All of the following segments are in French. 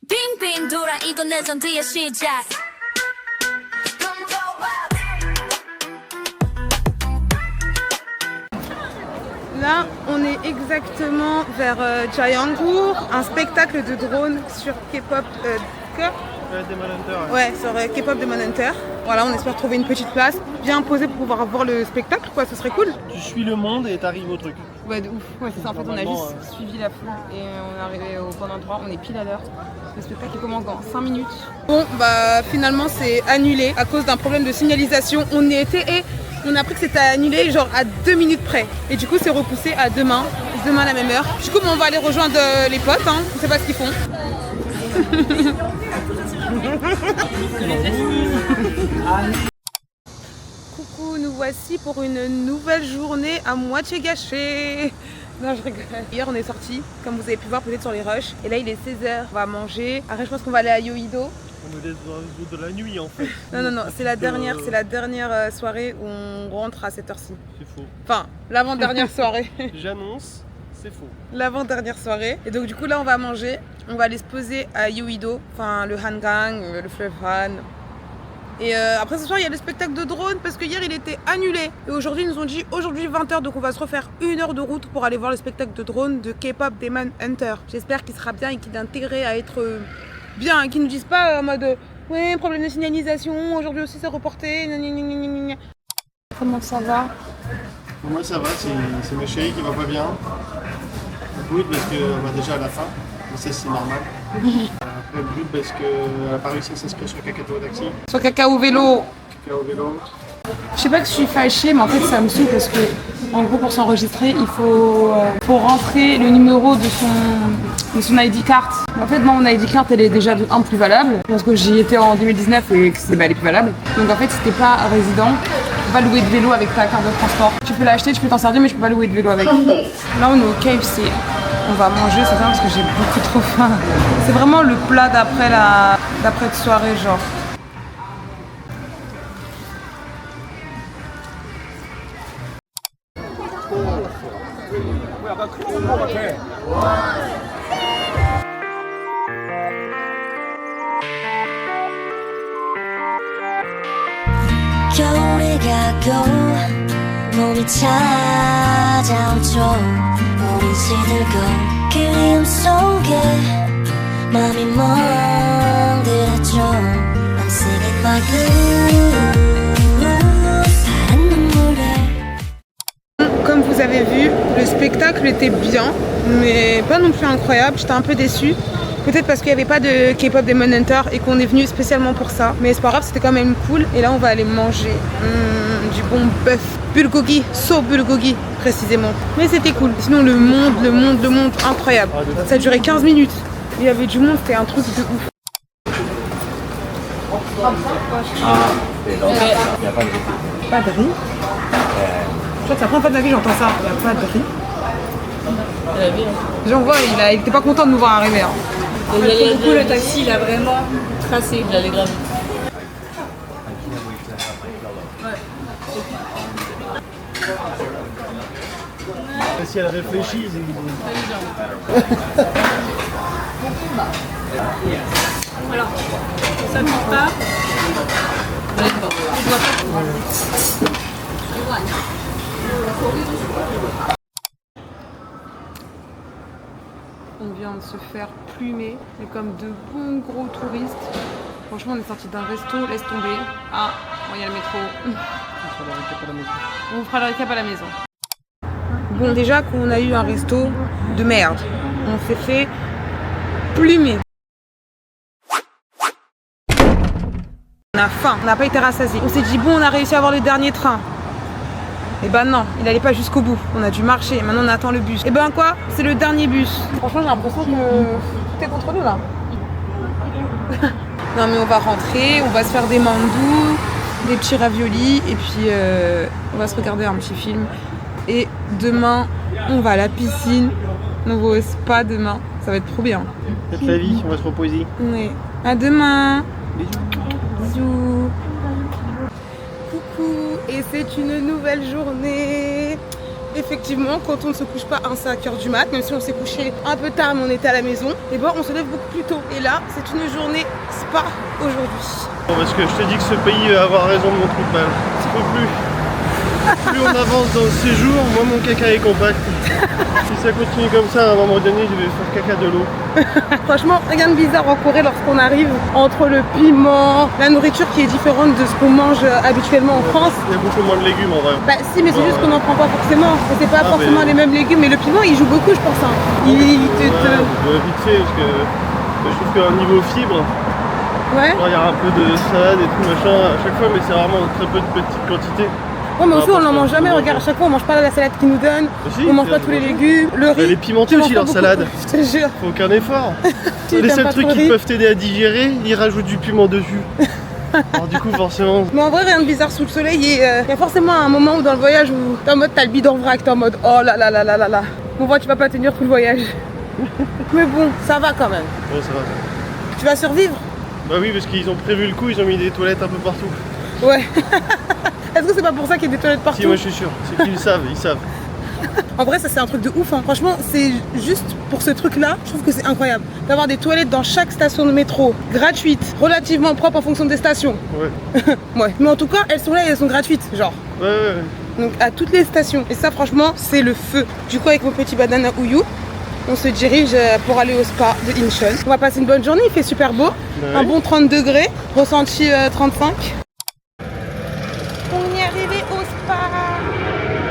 빙빙 돌아 이건 레전드의 시작. Là, on est exactement vers Jayangur, un spectacle de drone sur K-pop Demon Hunter. Ouais, sur K-pop Demon Hunter. Voilà, on espère trouver une petite place bien posée pour pouvoir voir le spectacle, quoi, ce serait cool. Tu suis le monde et t'arrives au truc. Ouais, de ouf. Ouais, c'est ça, en fait, on a juste suivi la foule et on est arrivé au bon endroit, on est pile à l'heure. Le spectacle commence dans 5 minutes. Bon, bah finalement, c'est annulé à cause d'un problème de signalisation. On y était et on a appris que c'était annulé genre à 2 minutes près. Et du coup, c'est repoussé à demain à la même heure. Du coup, on va aller rejoindre les potes, hein. On sait pas ce qu'ils font. Coucou, nous voici pour une nouvelle journée à moitié gâchée. Non, je rigole. Hier, on est sortis, comme vous avez pu voir peut-être sur les rushs. Et là, il est 16h, on va manger. Après, je pense qu'on va aller à Yoido. On est dans de la nuit en fait. Non, c'est la dernière soirée où on rentre à cette heure-ci. C'est faux. Enfin, l'avant-dernière soirée. J'annonce, c'est faux. L'avant-dernière soirée. Et donc du coup là on va manger. On va aller se poser à Yoido, enfin le Hangang, le fleuve Han. Et après ce soir il y a le spectacle de drone parce que hier il était annulé. Et aujourd'hui ils nous ont dit aujourd'hui 20h, donc on va se refaire 1 heure de route pour aller voir le spectacle de drone de K-pop Demon Hunter. J'espère qu'il sera bien et qu'il est intégré à être bien, qu'ils nous disent pas en mode ouais problème de signalisation, aujourd'hui aussi c'est reporté. Comment ça va? Pour moi ça va, c'est ma chérie qui va pas bien. Le parce qu'on va déjà à la fin, mais ça c'est normal. Après le but parce qu'elle n'a pas réussi à s'inscrire sur Kakao Taxi. Sur Kakao Vélo. Kakao Vélo. Je sais pas que je suis fâchée, mais en fait ça me saoule parce que en gros pour s'enregistrer il faut rentrer le numéro de son ID card. En fait moi mon ID card elle est déjà un plus valable parce que j'y étais en 2019 et que elle est plus valable. Donc en fait si t'es pas résident, tu peux pas louer de vélo avec ta carte de transport. Tu peux l'acheter, tu peux t'en servir mais je peux pas louer de vélo avec. Là on est au KFC. On va manger, c'est ça parce que j'ai beaucoup trop faim. C'est vraiment le plat d'après de soirée genre. 겨울이 가고 봄이 찾아오죠. 우린 시들고 그리움 속에 맘이 멍들었죠. I'm singing my blues. 파란 눈물에. Comme vous avez vu, le spectacle était bien, mais pas non plus incroyable. J'étais un peu déçue. Peut-être parce qu'il n'y avait pas de K-pop Demon Hunter et qu'on est venu spécialement pour ça. Mais c'est pas grave, c'était quand même cool. Et là, on va aller manger du bon bœuf bulgogi, so bulgogi précisément. Mais c'était cool. Sinon, le monde, incroyable. Ça a duré 15 minutes. Il y avait du monde, c'était un truc de ouf. Il n'y a pas de riz. Pas de riz? Je crois que c'est la première fois de ma vie j'entends ça. Il n'y a pas de riz. J'en vois, il était pas content de nous voir arriver. Hein. Pour le coup, le taxi, il a vraiment tracé. Il allait grave. Si elle réfléchit, Voilà. Ça ne pique pas. On vient de se faire plumer, mais comme de bons gros touristes. Franchement, on est sorti d'un resto, laisse tomber. Ah, bon, il y a le métro. On fera le récap à la maison. Bon, déjà qu'on a eu un resto de merde. On s'est fait plumer. On a faim, on n'a pas été rassasiés. On s'est dit, bon, on a réussi à avoir le dernier train. Et ben non, il allait pas jusqu'au bout. On a dû marcher, maintenant on attend le bus. Et ben quoi? C'est le dernier bus. Franchement, j'ai l'impression que tout est contre nous là. Non mais on va rentrer, on va se faire des mandous, des petits raviolis et puis on va se regarder un petit film. Et demain, on va à la piscine. On va au spa demain. Ça va être trop bien. faites la vie, on va se reposer. Oui. À demain. Bisous. Bisous. Coucou, et c'est une nouvelle journée. effectivement, quand on ne se couche pas à 5h du mat, même si on s'est couché un peu tard mais on était à la maison, et ben on se lève beaucoup plus tôt. Et là, c'est une journée spa aujourd'hui. Bon, parce que je te dis que ce pays va avoir raison de mon trou de balle. Je peux plus. Plus on avance dans le séjour, moins mon caca est compact. Si ça continue comme ça, à un moment donné, je vais faire caca de l'eau. Franchement, rien de bizarre en Corée lorsqu'on arrive entre le piment, la nourriture qui est différente de ce qu'on mange habituellement en France. Il y a beaucoup moins de légumes en vrai. Bah si, mais c'est juste qu'on n'en prend pas forcément. C'est pas forcément les mêmes légumes, mais le piment il joue beaucoup, je pense. Hein. Vite fait, parce que je trouve qu'à niveau fibre, ouais. il y a un peu de salade et tout machin à chaque fois, mais c'est vraiment très peu de petites quantités. Ouais, mais aussi on n'en mange jamais, regarde, à chaque fois on mange pas la salade qu'ils nous donnent, si, on mange pas tous les légumes, le riz. Les pimentés aussi leur salade. Je te jure. Faut aucun effort. Tu Les seuls pas trucs trop qui riz. peuvent t'aider à digérer, ils rajoutent du piment dessus. Alors du coup forcément. Mais en vrai rien de bizarre sous le soleil et il y a forcément un moment où dans le voyage où t'es en mode t'as le bidon vrac, t'es en mode oh là là là là là là. Bon voit tu vas pas tenir tout le voyage. Mais bon, ça va quand même. Bon ça va. Tu vas survivre? Bah oui parce qu'ils ont prévu le coup, ils ont mis des toilettes un peu partout. Ouais. Est-ce que c'est pas pour ça qu'il y a des toilettes partout? Si moi je suis sûr, c'est qu'ils savent, ils savent. En vrai ça c'est un truc de ouf hein. Franchement c'est juste pour ce truc là, je trouve que c'est incroyable d'avoir des toilettes dans chaque station de métro, gratuites, relativement propres en fonction des stations. Ouais. Ouais. Mais en tout cas elles sont là et elles sont gratuites, genre. Ouais. Donc à toutes les stations. Et ça franchement c'est le feu. Du coup avec mon petit banana Ouyu, on se dirige pour aller au spa de Incheon. On va passer une bonne journée, il fait super beau. Ouais. Un bon 30 degrés, ressenti 35. On est arrivé au spa.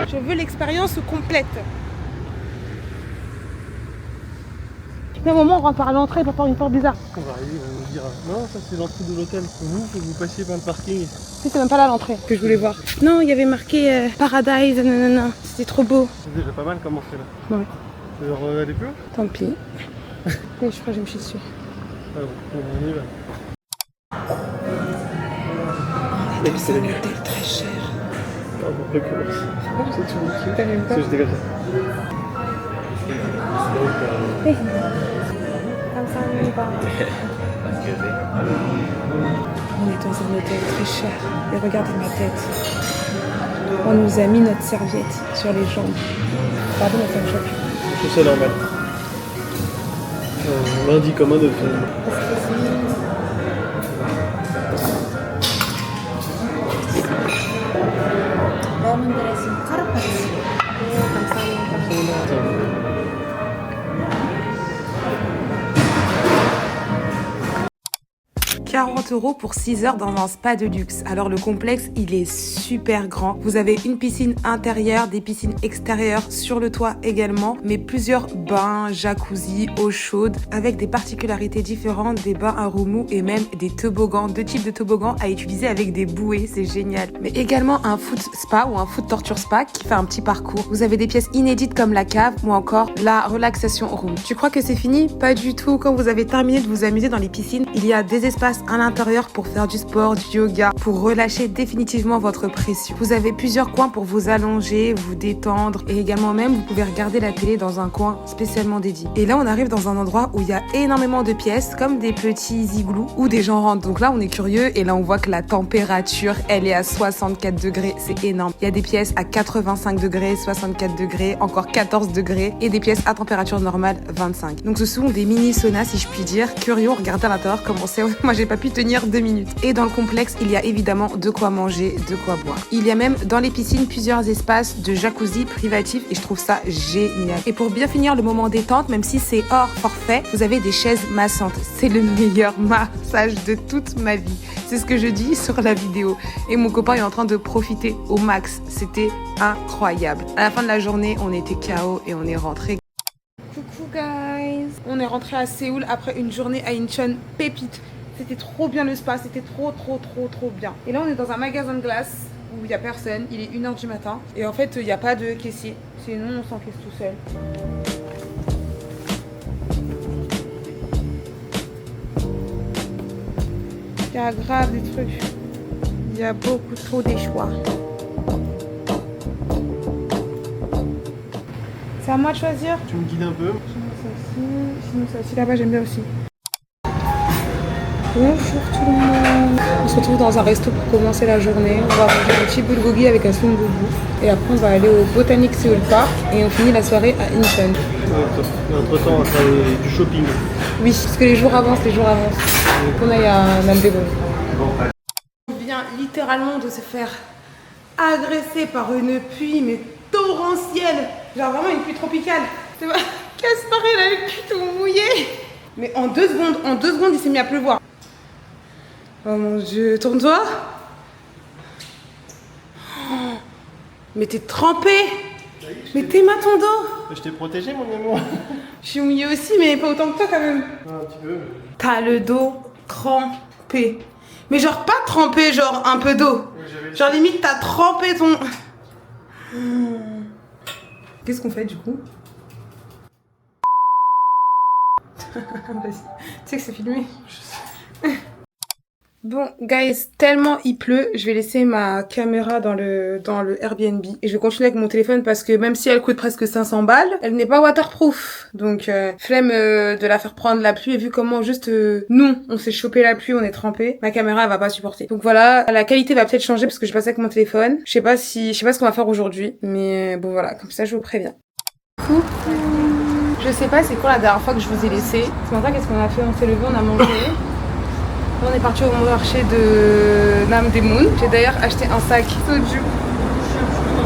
Je veux l'expérience complète. À un moment on rentre par l'entrée pour faire une porte bizarre. On va arriver, on va nous dire non ça c'est l'entrée de l'hôtel. Vous, faut que vous passiez par le parking. C'est même pas là l'entrée que je voulais voir. Non, il y avait marqué Paradise, nanana. C'était trop beau. C'est déjà pas mal comment c'est là. Ouais. Tu veux aller plus haut? Tant pis. Et je crois que je me suis dessus. Ah bon, on y va. C'est un hôtel très cher. Ah bon, recommence. C'est tout. T'as même pas? C'est juste comme ça. Hey. On est dans un hôtel très cher. Et regardez ma tête. On nous a mis notre serviette sur les jambes. Pardon, mais ça me choque. Je trouve ça normal. Lundi comme un autre. €40 pour 6 heures dans un spa de luxe. Alors le complexe, il est super grand. Vous avez une piscine intérieure, des piscines extérieures sur le toit également, mais plusieurs bains, jacuzzi, eau chaude, avec des particularités différentes, des bains à remous et même des toboggans, 2 types de toboggans à utiliser avec des bouées, c'est génial. Mais également un foot spa ou un foot torture spa qui fait un petit parcours. Vous avez des pièces inédites comme la cave ou encore la relaxation room. Tu crois que c'est fini? Pas du tout. Quand vous avez terminé de vous amuser dans les piscines, il y a des espaces à l'intérieur pour faire du sport, du yoga, pour relâcher définitivement votre pression. Vous avez plusieurs coins pour vous allonger, vous détendre et également même vous pouvez regarder la télé dans un coin spécialement dédié. Et là on arrive dans un endroit où il y a énormément de pièces comme des petits igloos où des gens rentrent. Donc là on est curieux et là on voit que la température elle est à 64 degrés, c'est énorme. Il y a des pièces à 85 degrés, 64 degrés, encore 14 degrés et des pièces à température normale 25. Donc ce sont des mini saunas si je puis dire. Curieux, regardez à l'intérieur comment c'est. Moi j'ai pas pu tenir 2 minutes. Et dans le complexe, il y a évidemment de quoi manger, de quoi boire. Il y a même dans les piscines plusieurs espaces de jacuzzi privatifs et je trouve ça génial. Et pour bien finir le moment détente, même si c'est hors forfait, vous avez des chaises massantes. C'est le meilleur massage de toute ma vie. C'est ce que je dis sur la vidéo. Et mon copain est en train de profiter au max. C'était incroyable. À la fin de la journée, on était KO et on est rentré. Coucou guys. On est rentré à Séoul après une journée à Incheon pépite. C'était trop bien le spa, c'était trop bien. Et là on est dans un magasin de glace où il n'y a personne, il est 1h du matin. Et en fait il n'y a pas de caissier, sinon on s'encaisse tout seul. Il y a grave des trucs, il y a beaucoup trop des choix. C'est à moi de choisir. Tu me guides un peu. Sinon ça aussi là-bas j'aime bien aussi. Bonjour tout le monde. On se retrouve dans un resto pour commencer la journée. On va manger un petit bulgogi avec un son boubou. Et après, on va aller au Botanic Seoul Park. Et on finit la soirée à Incheon. Entre temps, on va faire du shopping. Oui, parce que les jours avancent. On aille à Namdaemun. On vient littéralement de se faire agresser par une pluie, mais torrentielle. Genre vraiment une pluie tropicale. C'est pas... Caspar, il a le cul tout mouillé. Mais en 2 secondes, il s'est mis à pleuvoir. Oh mon Dieu, tourne-toi. Oh, mais t'es trempé. Mais t'es mal ton dos. Je t'ai protégé, mon amour. Je suis mouillée aussi, mais pas autant que toi quand même. Un petit peu. T'as le dos crampé. Mais genre pas trempé, genre un peu d'eau. Genre limite t'as trempé ton... Qu'est-ce qu'on fait du coup? Vas-y. Tu sais que c'est filmé. Bon, guys, tellement il pleut, je vais laisser ma caméra dans le Airbnb et je vais continuer avec mon téléphone parce que même si elle coûte presque 500 balles, elle n'est pas waterproof. Donc, flemme de la faire prendre la pluie et vu comment juste nous, on s'est chopé la pluie, on est trempé, ma caméra elle va pas supporter. Donc voilà, la qualité va peut-être changer parce que je passe avec mon téléphone. Je sais pas ce qu'on va faire aujourd'hui, mais bon voilà, comme ça je vous préviens. Coucou. Je sais pas c'est quoi la dernière fois que je vous ai laissé. Ce matin, qu'est-ce qu'on a fait? On s'est levé, on a mangé. On est parti au marché de Namdaemun. J'ai d'ailleurs acheté un sac soju.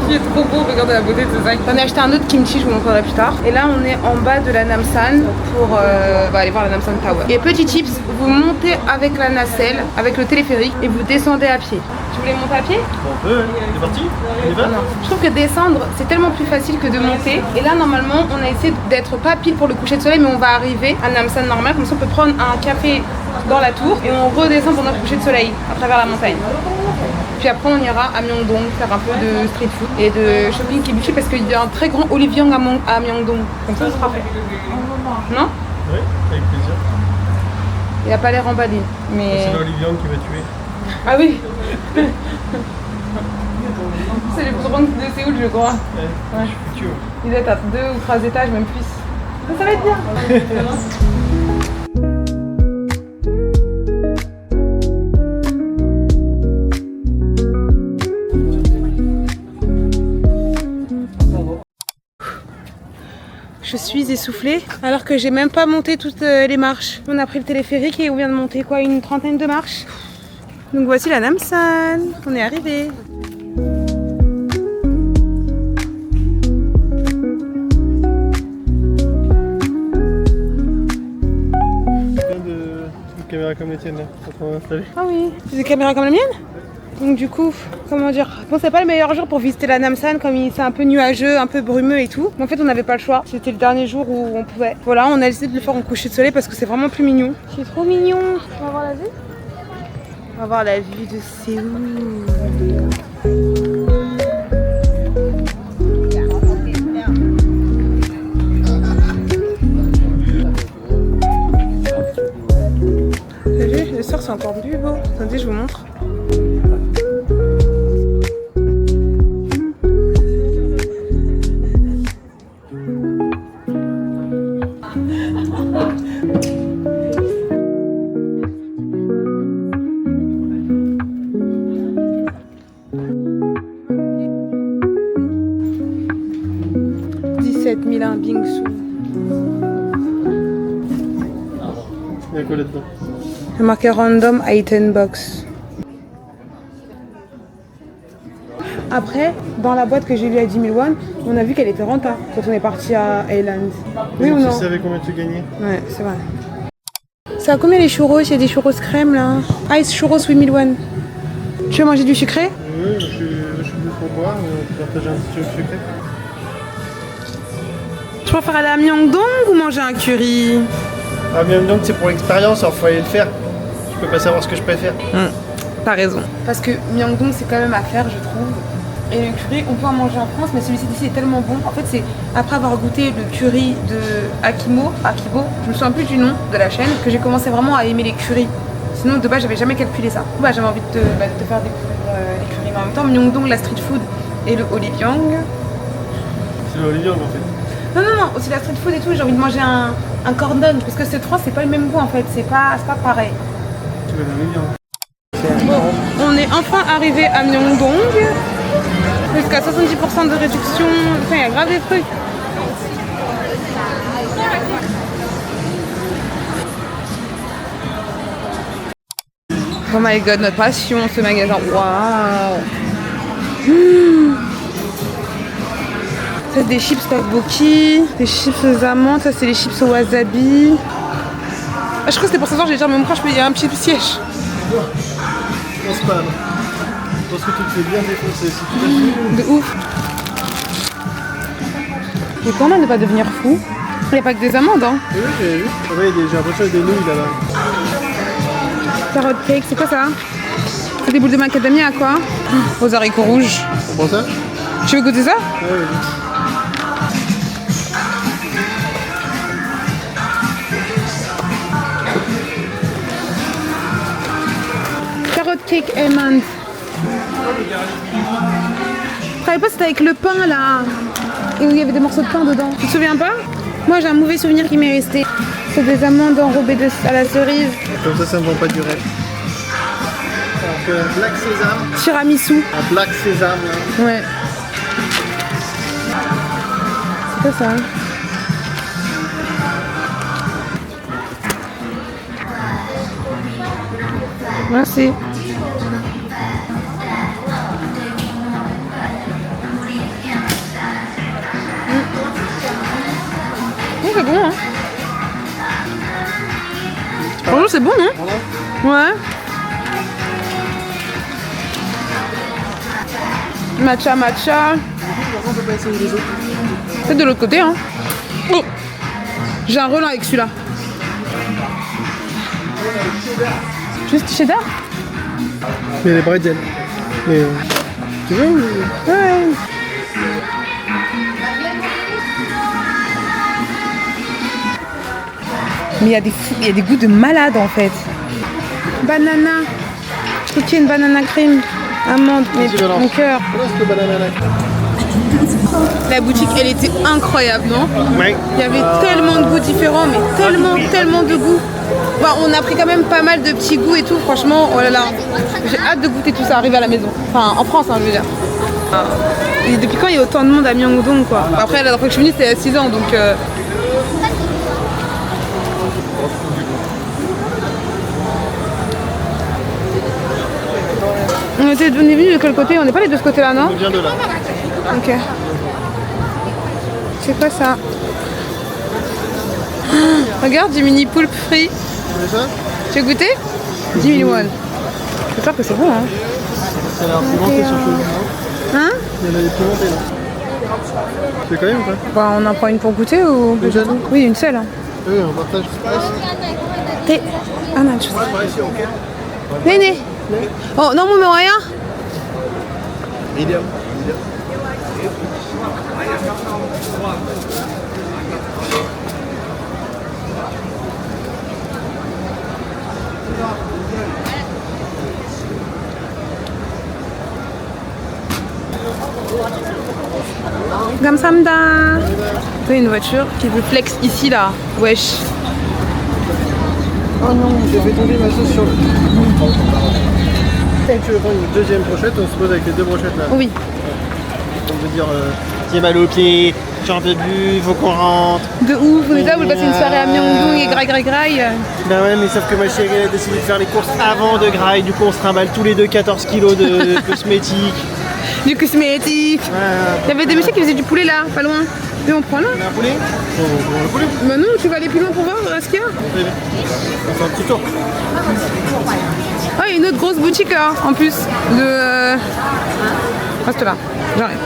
Il est trop beau, regardez la beauté de ce sac. J'en ai acheté un autre kimchi, je vous montrerai plus tard. Et là, on est en bas de la Namsan pour aller voir la Namsan Tower. Et petit tips, vous montez avec la nacelle, avec le téléphérique et vous descendez à pied. Tu voulais monter à pied? On peut, hein. C'est parti? On y va? Non. Je trouve que descendre, c'est tellement plus facile que de monter. Et là, normalement, on a essayé d'être pas pile pour le coucher de soleil, mais on va arriver à Namsan normal. Comme ça, on peut prendre un café dans la tour et on redescend pour notre coucher de soleil à travers la montagne. Puis après on ira à Myeongdong faire un peu de street food et de shopping kimchi parce qu'il y a un très grand Olivier à Myeongdong. Comme ça, ce sera fait. Non? Oui, avec plaisir. Il a pas l'air emballé, mais... C'est l'Olivier qui va tuer. Ah oui. C'est le plus grand de Séoul, je crois. Ouais. Il doit être à 2 ou 3 étages, même plus. Ça va être bien. Je suis essoufflée alors que j'ai même pas monté toutes les marches. On a pris le téléphérique et on vient de monter quoi, une trentaine de marches. Donc voici la Namsan, on est arrivé. Plein de caméras comme les tiennes là, quand on va installer. Ah oui, c'est des caméras comme la mienne? Donc du coup, comment dire, bon c'est pas le meilleur jour pour visiter la Namsan comme c'est un peu nuageux, un peu brumeux et tout. Mais en fait on n'avait pas le choix, c'était le dernier jour où on pouvait. Voilà, on a décidé de le faire en coucher de soleil parce que c'est vraiment plus mignon. C'est trop mignon. On va voir la vue? On va voir la vue de Séoul. T'as vu, le soir c'est encore plus beau. Attendez, je vous montre. Bingsu. Il y a quoi là-dedans? Il y a marqué Random Item Box. Après, dans la boîte que j'ai lue à 10 000 won, on a vu qu'elle était rentable quand on est parti à Island. Oui ou non? Tu savais combien tu gagnais? Ouais, c'est vrai. C'est à combien les churros? Il y a des churros crème là. Ice churros 8000 won. Tu veux manger du sucré? Oui, je suis venu pour boire, on peut partager un petit truc sucré. Tu préfères aller à Myeongdong ou manger un curry? Ah, Myeongdong c'est pour l'expérience, alors faut aller le faire. Je peux pas savoir ce que je préfère. T'as raison. Parce que Myeongdong c'est quand même à faire, je trouve. Et le curry, on peut en manger en France, mais celui-ci d'ici est tellement bon. En fait, c'est après avoir goûté le curry de Akibo, je me souviens plus du nom de la chaîne, que j'ai commencé vraiment à aimer les currys. Sinon, de base, j'avais jamais calculé ça. Bah, j'avais envie de te faire découvrir les currys. Mais en même temps, Myeongdong, la street food et le Oliviang. C'est le Olivier en fait. Non, aussi la street food et tout, j'ai envie de manger un cordon. Parce que ces trois, c'est pas le même goût en fait, c'est pas pareil. Tu veux le Olivier? Bon, on est enfin arrivé à Myeongdong. Jusqu'à 70% de réduction. Enfin, il y a grave des trucs. Oh my god, notre passion, ce magasin. Waouh! Ça, c'est des chips tteokbokki, des chips aux amandes. Ça, c'est les chips au wasabi. Ah, je crois que c'était pour ce soir, j'ai dit à mon frère, je peux y avoir un petit siège. Je pense pas. Je pense que tu te fais bien défoncer si tu l'as. De ouf. Mais comment ne pas devenir fou? Il n'y a pas que des amandes, hein. Oui, j'ai vu. Ah ouais, j'ai l'impression qu'il y a des nouilles là-bas. Carrot cake, c'est quoi ça? C'est des boules de macadamia à quoi? Aux haricots rouges. On prend ça? Tu veux goûter ça? Ouais, vas-y. Carrot cake almond. Je savais pas c'était avec le pain là. Et où il y avait des morceaux de pain dedans. Tu te souviens pas? Moi j'ai un mauvais souvenir qui m'est resté. C'est des amandes enrobées à la cerise. Comme ça me vend pas du rêve. Donc, black sésame. Tiramisu. Un black sésame là. Ouais. C'est quoi ça? Merci. C'est bon, hein? Franchement, c'est bon, non? Ouais. Matcha, matcha. C'est de l'autre côté, hein? Oh! J'ai un relent avec celui-là. Juste cheddar? Il y a les bretzels. Mais tu veux ou... Ouais. Mais il y a des goûts de malade en fait. Banana. Je trouve qu'il y a une banana cream. Amande, mais mon cœur. La boutique, elle était incroyable, non? Ouais. Il y avait tellement de goûts différents, mais tellement de goûts. Bon, on a pris quand même pas mal de petits goûts et tout. Franchement, oh là là. J'ai hâte de goûter tout ça, arriver à la maison. Enfin, en France, hein, je veux dire. Et depuis quand il y a autant de monde à Myeongdong, quoi? Après, la dernière fois que je suis venue, c'était il y a 6 ans, donc... On est venu de quel côté? On n'est pas les deux de ce côté-là, non? On vient de là. Ok. C'est quoi ça? Regarde, du mini poulpe frit. C'est ça? Tu veux goûter? 10 000 won. J'espère que c'est bon, hein? Ça a l'air pimenté surtout. Hein? Il y en a des pimentés là. Tu veux quand même ou pas? Bah, on en prend une pour goûter ou... Une seule? Oui, une seule. Hein. Oui, on partage. T'es... Ah non, je sais. Par ici, ok. Néné. Oh, non, mon rien. Medium. Gamsamda. Il y a une voiture qui veut flex ici là. Wesh. Oh non, j'ai fait tomber ma sauce sur le... Si tu veux prendre une deuxième brochette, on se pose avec les deux brochettes là. Oui. On veut dire, j'ai mal aux pieds, j'en peux plus, faut qu'on rentre. De ouf. Vous voulez passer une soirée à Myeongdong et graille. Bah ouais, mais sauf que ma chérie elle a décidé de faire les courses avant de graille, du coup on se trimballe tous les deux 14 kilos de cosmétiques. Du cosmétique. Il y avait des messieurs qui faisaient du poulet là, pas loin. Mais on prend là. On a un poulet? On a un poulet? Bah non, tu vas aller plus loin pour voir ce qu'il y a. On fait un petit tour. Ah, il y a une autre grosse boutique là, en plus. De... Reste là, j'arrive.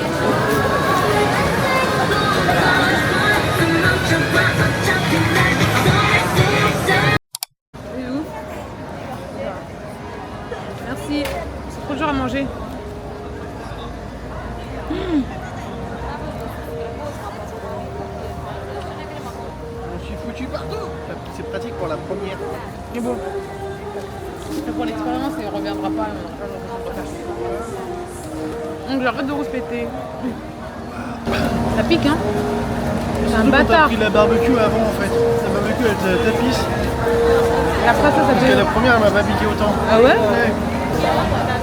Merci. C'est trop dur à manger. Je suis foutu partout. C'est pratique pour la première. C'est bon. Pour l'expérience, et on reviendra pas. Donc j'arrête de rouspéter. Ça pique, hein? C'est un Surtout quand t'as bâtard. pris la barbecue avant en fait. La barbecue elle te tapisse. Et après ça Parce que devient... la première elle m'a pas piqué autant. Ah ouais? Ouais.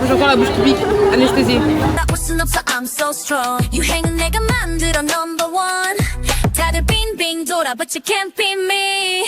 J'ai encore la bouche qui pique, anesthésie. 웃음 없어 I'm so strong 유행은 내가 만들어 number one 다들 빙빙 돌아 but you can't beat me